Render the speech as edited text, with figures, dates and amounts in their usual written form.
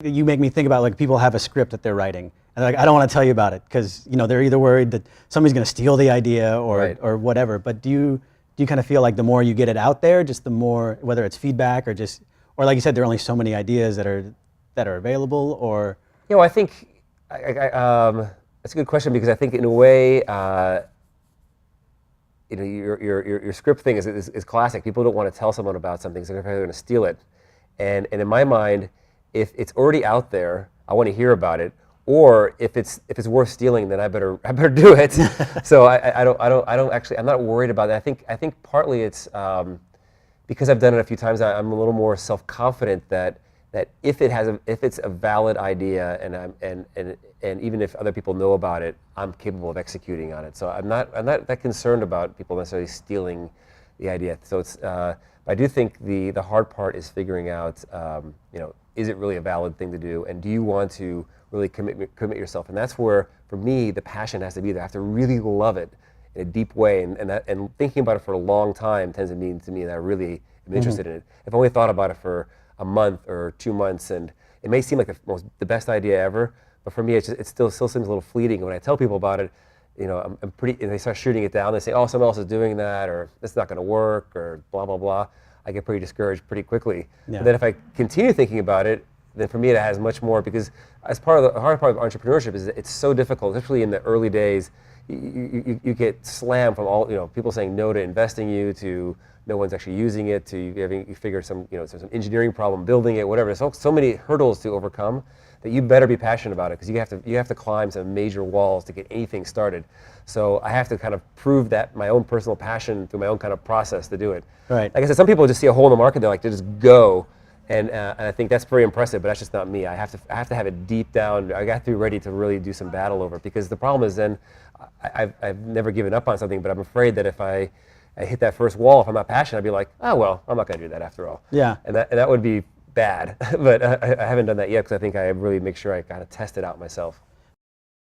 You make me think about like people have a script that they're writing, and like I don't want to tell you about it because they're either worried that somebody's going to steal the idea or whatever. But do you kind of feel like the more you get it out there, just the more, whether it's feedback or like you said, there are only so many ideas that are available, or I think that's a good question, because I think in a way, your script thing is classic. People don't want to tell someone about something, so they're going to steal it. And in my mind, if it's already out there, I want to hear about it. Or if it's worth stealing, then I better do it. So I don't actually, I'm not worried about that. I think partly it's because I've done it a few times. I'm a little more self-confident that if it's a valid idea, and even if other people know about it, I'm capable of executing on it. So I'm not that concerned about people necessarily stealing the idea. So it's I do think the hard part is figuring out is it really a valid thing to do, and do you want to really commit yourself? And that's where, for me, the passion has to be there. I have to really love it in a deep way, and thinking about it for a long time tends to mean to me that I really am interested in it. If I only thought about it for a month or 2 months, and it may seem like the best idea ever, but for me it still seems a little fleeting. When I tell people about it, I'm pretty, and they start shooting it down. They say, oh, someone else is doing that, or it's not going to work, or blah blah blah. I get pretty discouraged pretty quickly. Yeah. But then if I continue thinking about it, then for me it has much more, because as part of the hard part of entrepreneurship is that it's so difficult, especially in the early days. You get slammed from all, people saying no to investing you, to no one's actually using it, to you figure some engineering problem building it, whatever. There's so many hurdles to overcome that you better be passionate about it, because you have to climb some major walls to get anything started. So I have to kind of prove that my own personal passion through my own kind of process to do it. Right. Like I said, some people just see a hole in the market, they're like, they just go. And I think that's very impressive, but that's just not me. I have to have it deep down. I got to be ready to really do some battle over it, because the problem is then I've never given up on something, but I'm afraid that if I hit that first wall, if I'm not passionate, I'd be like, oh well, I'm not going to do that after all. Yeah. And that would be bad. But I haven't done that yet, because I think I really make sure I kind of test it out myself.